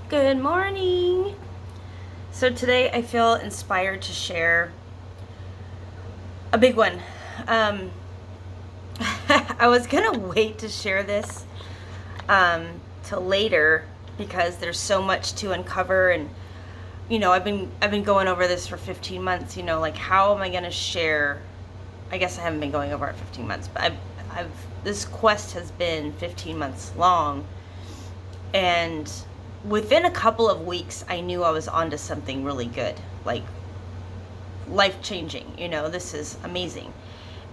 Good morning. So today I feel inspired to share a big one. I was gonna wait to share this till later because there's so much to uncover, and I've been going over this for 15 months. Like, how am I gonna share? I guess I haven't been going over it 15 months, but I've this quest has been 15 months long, and within a couple of weeks, I knew I was onto something really good, like life-changing. This is amazing.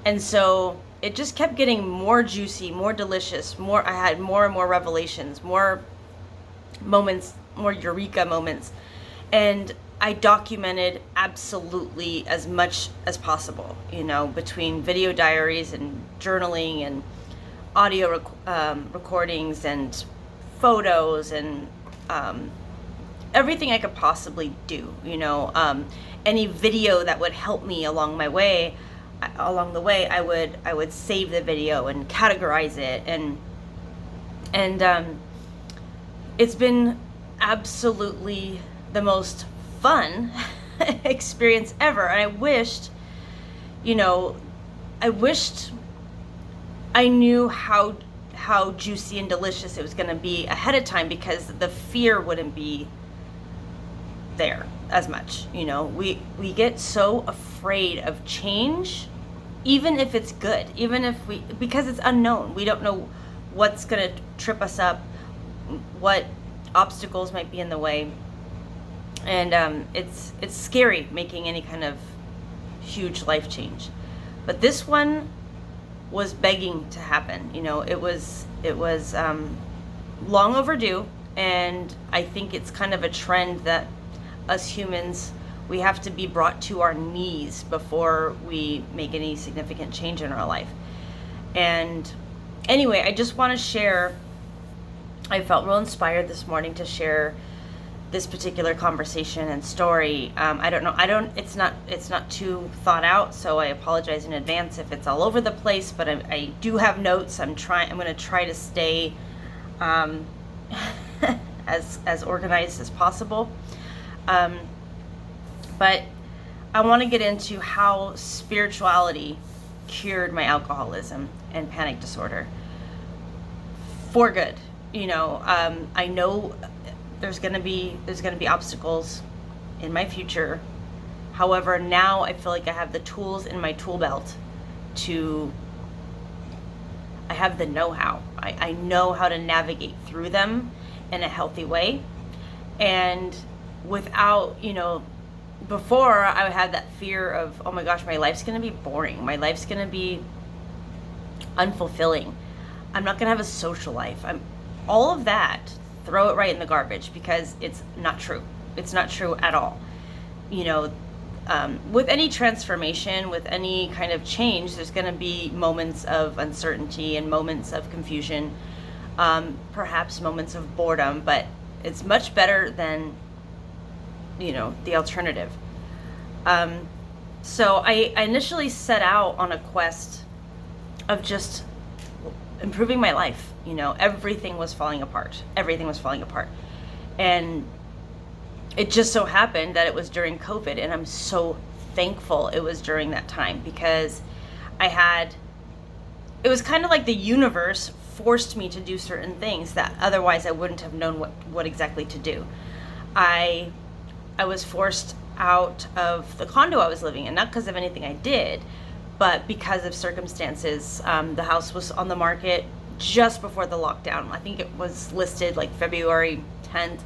And so it just kept getting more juicy, more delicious, I had more and more revelations, more moments, more eureka moments. And I documented absolutely as much as possible, between video diaries and journaling and audio recordings and photos and everything I could possibly do. Any video that would help me along the way, I would save the video and categorize it, and it's been absolutely the most fun experience ever. And I wished I knew how juicy and delicious it was going to be ahead of time, because the fear wouldn't be there as much. We get so afraid of change, even if it's good, because it's unknown. We don't know what's going to trip us up, what obstacles might be in the way, and it's scary making any kind of huge life change. But this one was begging to happen. It was long overdue, and I think it's kind of a trend that us humans, we have to be brought to our knees before we make any significant change in our life. And anyway, I just want to share, I felt real inspired this morning to share this particular conversation and story. It's not too thought out, so I apologize in advance if it's all over the place, but I do have notes. I'm going to try to stay as organized as possible. But I want to get into how spirituality cured my alcoholism and panic disorder for good. I know there's gonna be obstacles in my future. However, now I feel like I have the tools in my tool belt I have the know-how. I know how to navigate through them in a healthy way. And without, before I had that fear of, oh my gosh, my life's gonna be boring. My life's gonna be unfulfilling. I'm not gonna have a social life. All of that, throw it right in the garbage, because it's not true. It's not true at all. With any transformation, with any kind of change, there's going to be moments of uncertainty and moments of confusion, perhaps moments of boredom, but it's much better than, the alternative. So I initially set out on a quest of just improving my life. Everything was falling apart. And it just so happened that it was during COVID, and I'm so thankful it was during that time, because it was kind of like the universe forced me to do certain things that otherwise I wouldn't have known what exactly to do. I was forced out of the condo I was living in, not because of anything I did, but because of circumstances. The house was on the market just before the lockdown. I think it was listed like February 10th,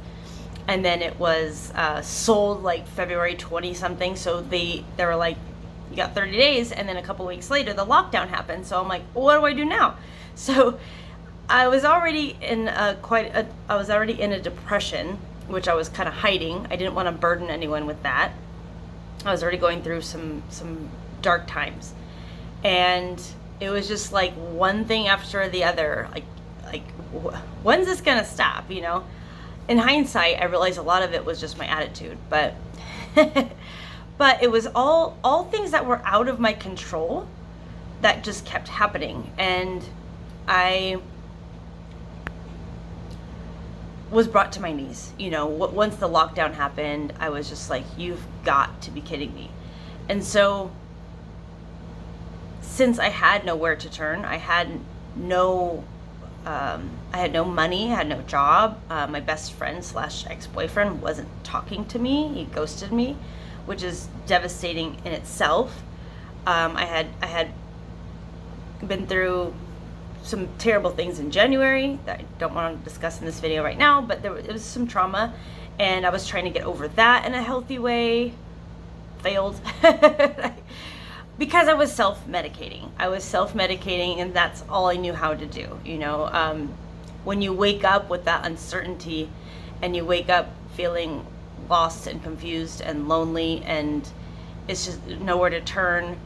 and then it was sold like February 20 something. So they were like, you got 30 days, and then a couple weeks later the lockdown happened. So I'm like, well, what do I do now? So I was already in a depression, which I was kind of hiding. I didn't want to burden anyone with that. I was already going through some dark times, and it was just like one thing after the other. Like when's this gonna stop? In hindsight, I realized a lot of it was just my attitude, but but it was all things that were out of my control that just kept happening. And was brought to my knees. Once the lockdown happened, I was just like, you've got to be kidding me. And so since I had nowhere to turn, I had no money, I had no job. My best friend / ex-boyfriend wasn't talking to me. He ghosted me, which is devastating in itself. I had been through some terrible things in January that I don't want to discuss in this video right now, but it was some trauma, and I was trying to get over that in a healthy way. Failed. Because I was self-medicating. And that's all I knew how to do. When you wake up with that uncertainty, and you wake up feeling lost and confused and lonely, and it's just nowhere to turn,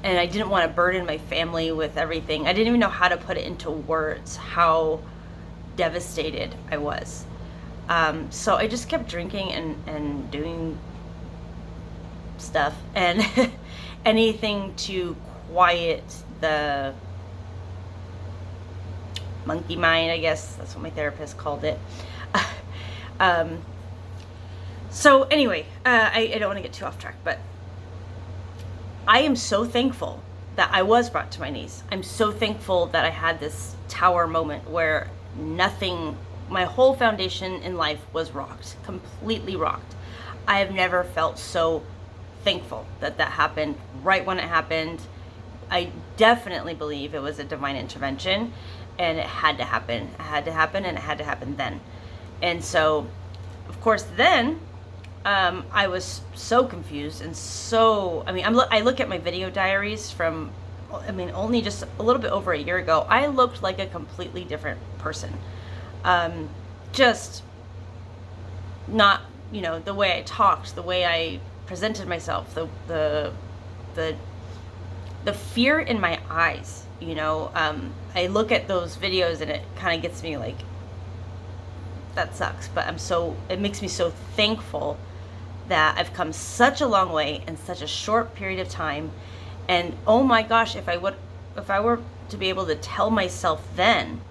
and I didn't want to burden my family with everything. I didn't even know how to put it into words, how devastated I was. So I just kept drinking and doing stuff, and anything to quiet the monkey mind, I guess. That's what my therapist called it. So anyway, I don't want to get too off track, but I am so thankful that I was brought to my knees. I'm so thankful that I had this tower moment where my whole foundation in life was rocked, completely rocked. I have never felt so thankful that happened right when it happened. I definitely believe it was a divine intervention, and it had to happen. It had to happen, and it had to happen then. And so, of course, then I was so confused and so, I look at my video diaries from, only just a little bit over a year ago. I looked like a completely different person. Just not, the way I talked, the way I presented myself, the fear in my eyes. I look at those videos and it kind of gets me like, that sucks, but it makes me so thankful that I've come such a long way in such a short period of time. And oh my gosh, if I were to be able to tell myself then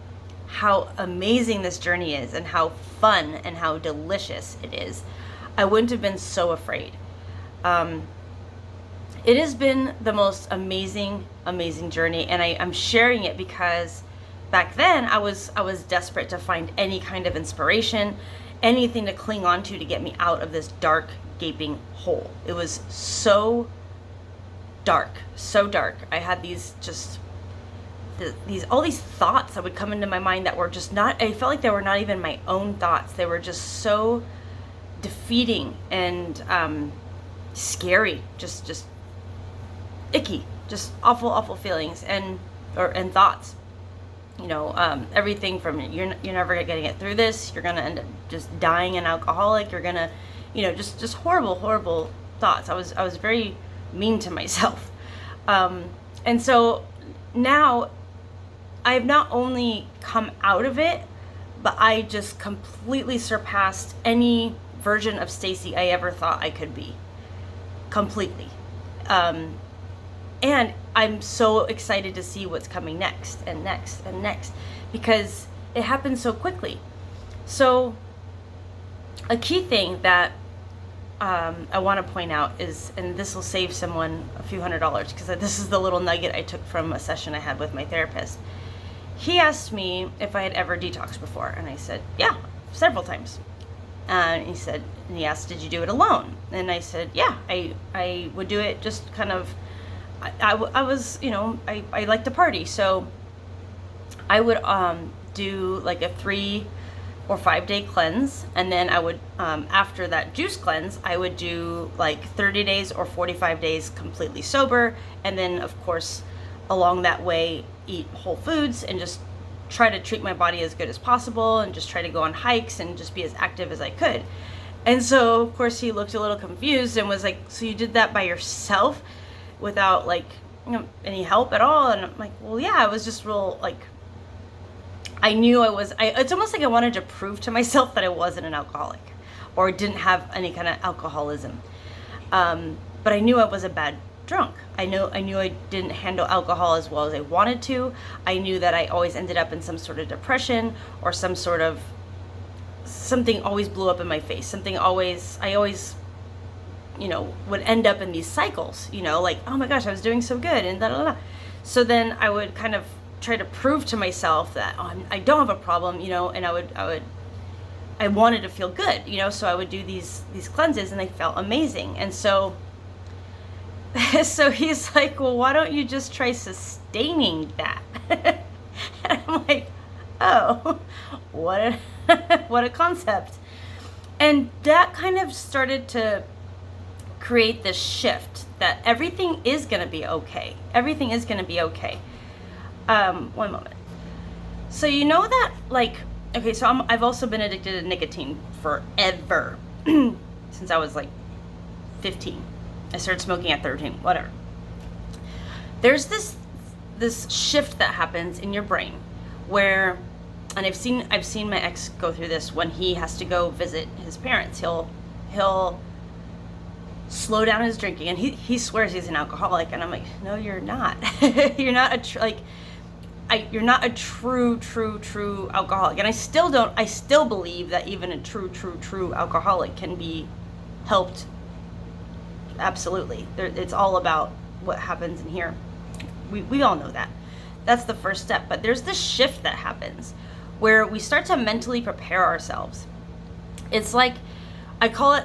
how amazing this journey is and how fun and how delicious it is, I wouldn't have been so afraid. It has been the most amazing journey, and I'm sharing it because back then I was desperate to find any kind of inspiration, anything to cling on to get me out of this dark, gaping hole. It was so dark. I had all these thoughts that would come into my mind that were just not, I felt like they were not even my own thoughts. They were just so defeating and scary, just icky, just awful feelings and thoughts. Everything from you're never getting it through this, you're gonna end up just dying an alcoholic, you're gonna, just horrible thoughts. I was very mean to myself. And so now I've not only come out of it, but I just completely surpassed any version of Stacy I ever thought I could be. Completely. And I'm so excited to see what's coming next and next and next, because it happens so quickly. So a key thing that I want to point out is, and this will save someone a few $100s, because this is the little nugget I took from a session I had with my therapist. He asked me if I had ever detoxed before, and I said, yeah, several times. And he asked, did you do it alone? And I said, yeah, I would do it just kind of, I was, I like to party. So I would do like a 3 or 5 day cleanse. And then I would, after that juice cleanse, I would do like 30 days or 45 days completely sober. And then of course, along that way, eat whole foods and just try to treat my body as good as possible and just try to go on hikes and just be as active as I could. And so of course he looked a little confused and was like, so you did that by yourself without like, any help at all? And I'm like, well, yeah, I was just real, like, I knew it's almost like I wanted to prove to myself that I wasn't an alcoholic or didn't have any kind of alcoholism. But I knew I was a bad drunk. I knew I didn't handle alcohol as well as I wanted to. I knew that I always ended up in some sort of depression or some sort of something always blew up in my face. I always, would end up in these cycles, like, oh my gosh, I was doing so good and da da da. So then I would kind of try to prove to myself that I don't have a problem, and I wanted to feel good, so I would do these cleanses and they felt amazing. And so he's like, well, why don't you just try sustaining that? And I'm like, oh, what a concept. And that kind of started to create this shift that everything is going to be okay. Everything is going to be okay. One moment. So that, like, okay, so I've also been addicted to nicotine forever. Since I was like 15. I started smoking at 13, whatever. There's this shift that happens in your brain where, and I've seen my ex go through this when he has to go visit his parents. He'll slow down his drinking, and he swears he's an alcoholic, and I'm like, no, you're not. You're not you're not a true alcoholic. And I still believe that even a true alcoholic can be helped. Absolutely. It's all about what happens in here. We all know that. That's the first step. But there's this shift that happens where we start to mentally prepare ourselves. It's like, I call it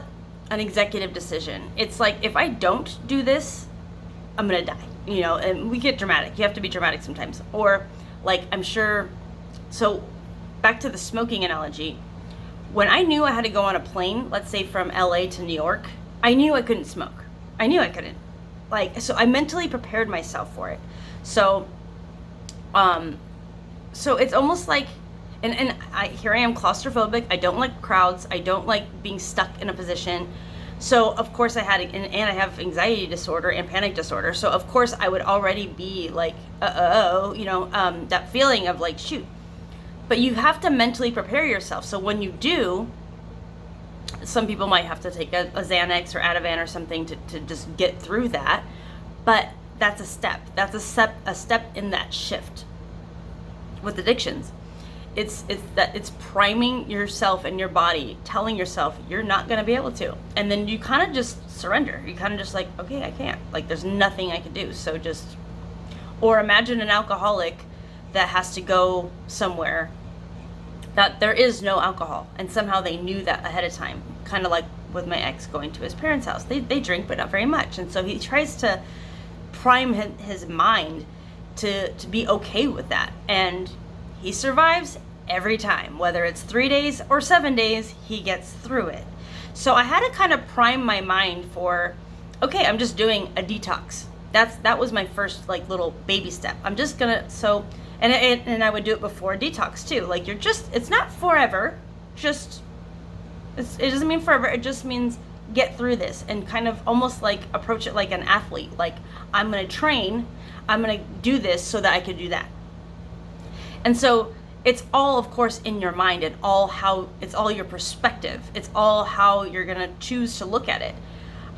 an executive decision. It's like, if I don't do this, I'm going to die. And we get dramatic. You have to be dramatic sometimes. Or, like, I'm sure. So back to the smoking analogy. When I knew I had to go on a plane, let's say from LA to New York, I knew I couldn't smoke. I knew I couldn't. So I mentally prepared myself for it. So it's almost like, and here I am claustrophobic. I don't like crowds. I don't like being stuck in a position. So of course I I have anxiety disorder and panic disorder. So of course I would already be like, that feeling of like, shoot. But you have to mentally prepare yourself. So when you do, some people might have to take a Xanax or Ativan or something to just get through that. But that's a step. That's a step in that shift. With addictions, it's priming yourself and your body, telling yourself you're not going to be able to. And then you kind of just surrender. You kind of just like, okay, I can't. Like, there's nothing I can do. So or imagine an alcoholic that has to go somewhere that there is no alcohol, and somehow they knew that ahead of time. Kind of like with my ex going to his parents' house. They drink, but not very much. And so he tries to prime his mind to be okay with that. And he survives every time. Whether it's 3 days or 7 days, he gets through it. So I had to kind of prime my mind for, okay, I'm just doing a detox. That was my first like little baby step. I'm just gonna, and I would do it before a detox too. Like, it's not forever, it doesn't mean forever. It just means get through this and kind of almost like approach it like an athlete. Like, I'm going to train, I'm going to do this so that I could do that. And so it's all, of course, in your mind, and it's all your perspective. It's all how you're going to choose to look at it.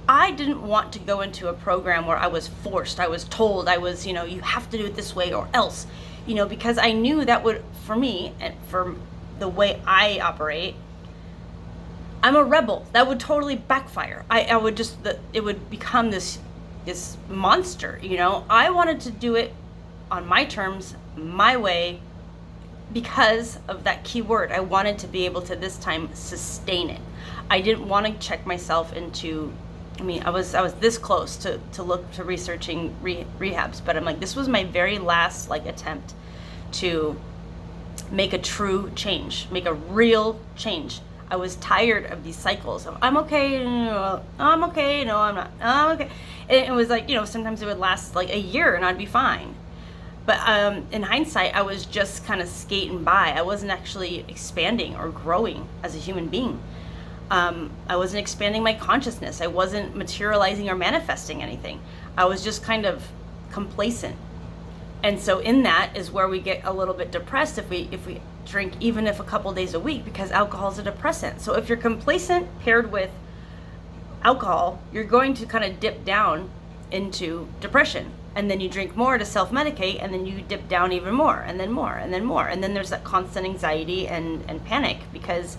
I didn't want to go into a program where I was forced, I was told, you have to do it this way or else, because I knew that would, for me and for the way I operate, I'm a rebel. That would totally backfire. I would it would become this monster, I wanted to do it on my terms, my way, because of that key word. I wanted to be able to this time sustain it. I didn't want to check myself into, I was this close to researching rehabs, but I'm like, this was my very last attempt to make a true change, make a real change. I was tired of these cycles of I'm okay, no, I'm okay, no, I'm not, I'm okay. And it was sometimes it would last a year and I'd be fine. But in hindsight, I was just kind of skating by. I wasn't actually expanding or growing as a human being. I wasn't expanding my consciousness. I wasn't materializing or manifesting anything. I was just kind of complacent. And so in that is where we get a little bit depressed if we drink even if a couple days a week, because alcohol is a depressant. So if you're complacent paired with alcohol, you're going to kind of dip down into depression. And then you drink more to self-medicate, and then you dip down even more, and then more, and then more. And then there's that constant anxiety and panic because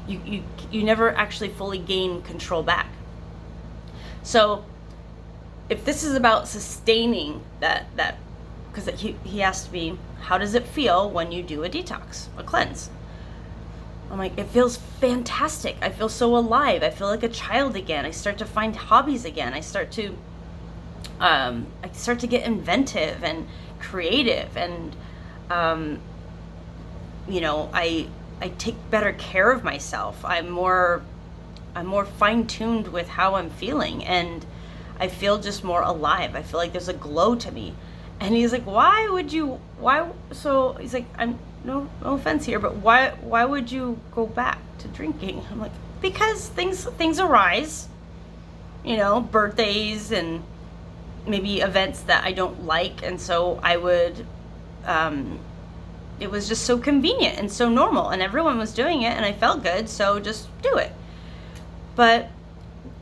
you never actually fully gain control back. So if this is about sustaining that because he asked me, how does it feel when you do a detox, a cleanse? I'm like, it feels fantastic. I feel so alive. I feel like a child again. I start to find hobbies again. I start to get inventive and creative, and I take better care of myself. I'm more fine-tuned with how I'm feeling, and I feel just more alive. I feel like there's a glow to me. And he's like, so he's like, I'm no offense here, but why would you go back to drinking? I'm like, because things arise, birthdays and maybe events that I don't like, and so I would it was just so convenient and so normal, and everyone was doing it and I felt good, so just do it. But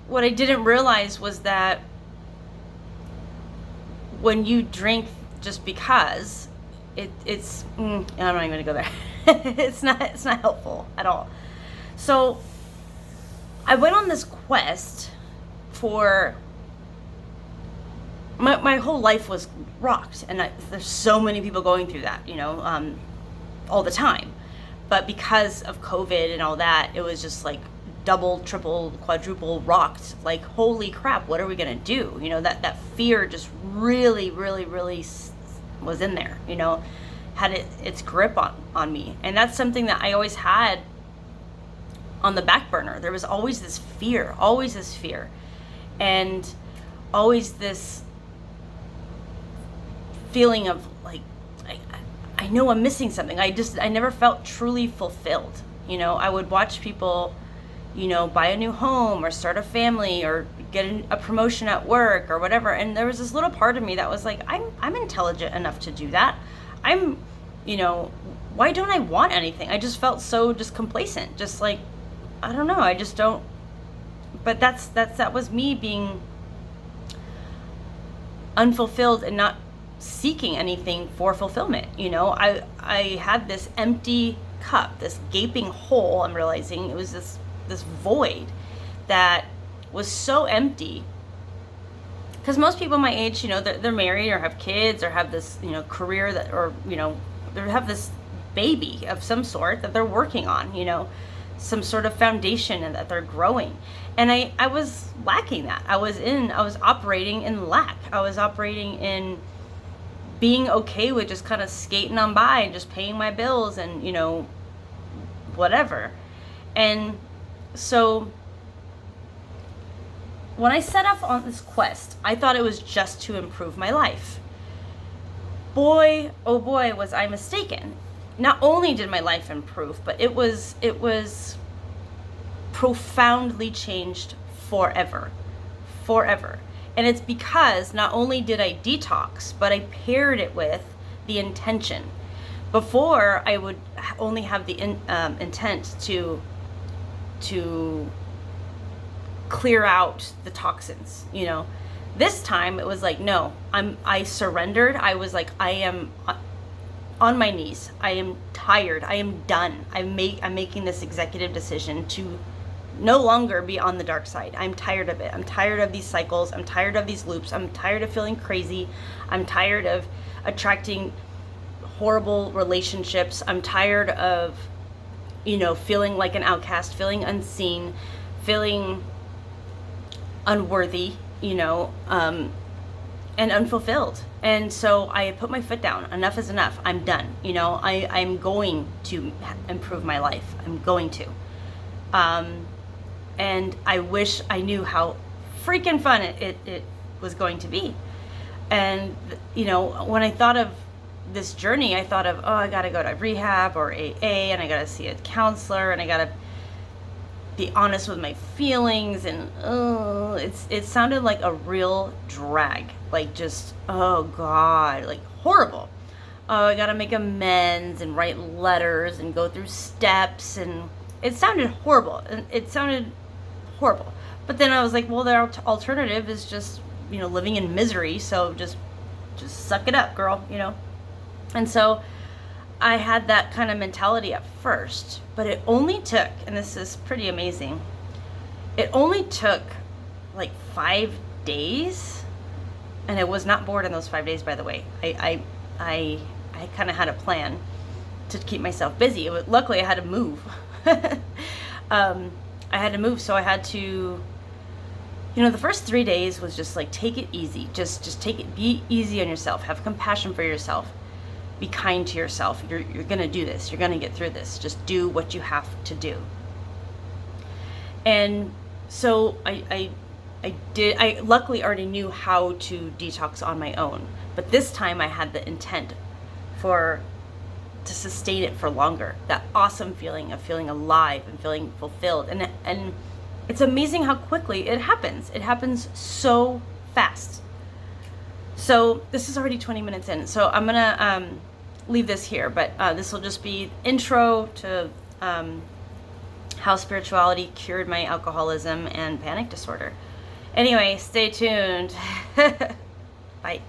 what I didn't realize was that when you drink just because, it's I'm not even gonna go there. it's not helpful at all. So I went on this quest for my whole life was rocked, and there's so many people going through that, all the time. But because of COVID and all that, it was just like double, triple, quadruple rocked. Like, holy crap, what are we gonna do? That fear just really, really, really was in there. Had its grip on me, and that's something that I always had on the back burner. There was always this fear, and always this feeling of like, I know I'm missing something. I never felt truly fulfilled. I would watch people, buy a new home or start a family or get a promotion at work or whatever. And there was this little part of me that was like, I'm intelligent enough to do that. Why don't I want anything? I just felt so just complacent, just like, I don't know. I just don't. But that was me being unfulfilled and not seeking anything for fulfillment. I had this empty cup, this gaping hole. I'm realizing it was this void that was so empty, because most people my age, they're married or have kids or have this career that, or they have this baby of some sort that they're working on, some sort of foundation, and that they're growing. And I was lacking that. I was operating in lack. I was operating in being okay with just kind of skating on by and just paying my bills and whatever. And so when I set off on this quest, I thought it was just to improve my life. Boy, oh boy, was I mistaken. Not only did my life improve, but it was profoundly changed forever. And it's because not only did I detox, but I paired it with the intention. Before, I would only have the intent to clear out the toxins. This time it was like, no, I surrendered. I was like, I am on my knees. I am tired. I am done. I'm making this executive decision to no longer be on the dark side. I'm tired of it. I'm tired of these cycles. I'm tired of these loops. I'm tired of feeling crazy. I'm tired of attracting horrible relationships. I'm tired of, feeling like an outcast, feeling unseen, feeling unworthy, and unfulfilled. And so I put my foot down. Enough is enough. I'm done. I'm going to improve my life. I'm going to. And I wish I knew how freaking fun it was going to be. And, when I thought of this journey, I thought of, I got to go to rehab or AA, and I got to see a counselor, and I got to be honest with my feelings. And, it sounded like a real drag. Like, just, oh God, like horrible. Oh, I got to make amends and write letters and go through steps. And it sounded horrible. But then I was like, well, the alternative is just, living in misery. So just suck it up, girl, And so I had that kind of mentality at first, but it only took, and this is pretty amazing, it only took like 5 days, and I was not bored in those 5 days, by the way. I kind of had a plan to keep myself busy. Luckily, I had to move. I had to move, so I had to, the first 3 days was just like, take it easy. Just take it, be easy on yourself. Have compassion for yourself. Be kind to yourself. You're going to do this. You're going to get through this. Just do what you have to do. And so I luckily already knew how to detox on my own. But this time I had the intent to sustain it for longer. That awesome feeling of feeling alive and feeling fulfilled. And it's amazing how quickly it happens. It happens so fast. So this is already 20 minutes in. So I'm gonna leave this here, but this will just be intro to how spirituality cured my alcoholism and panic disorder. Anyway, stay tuned. Bye.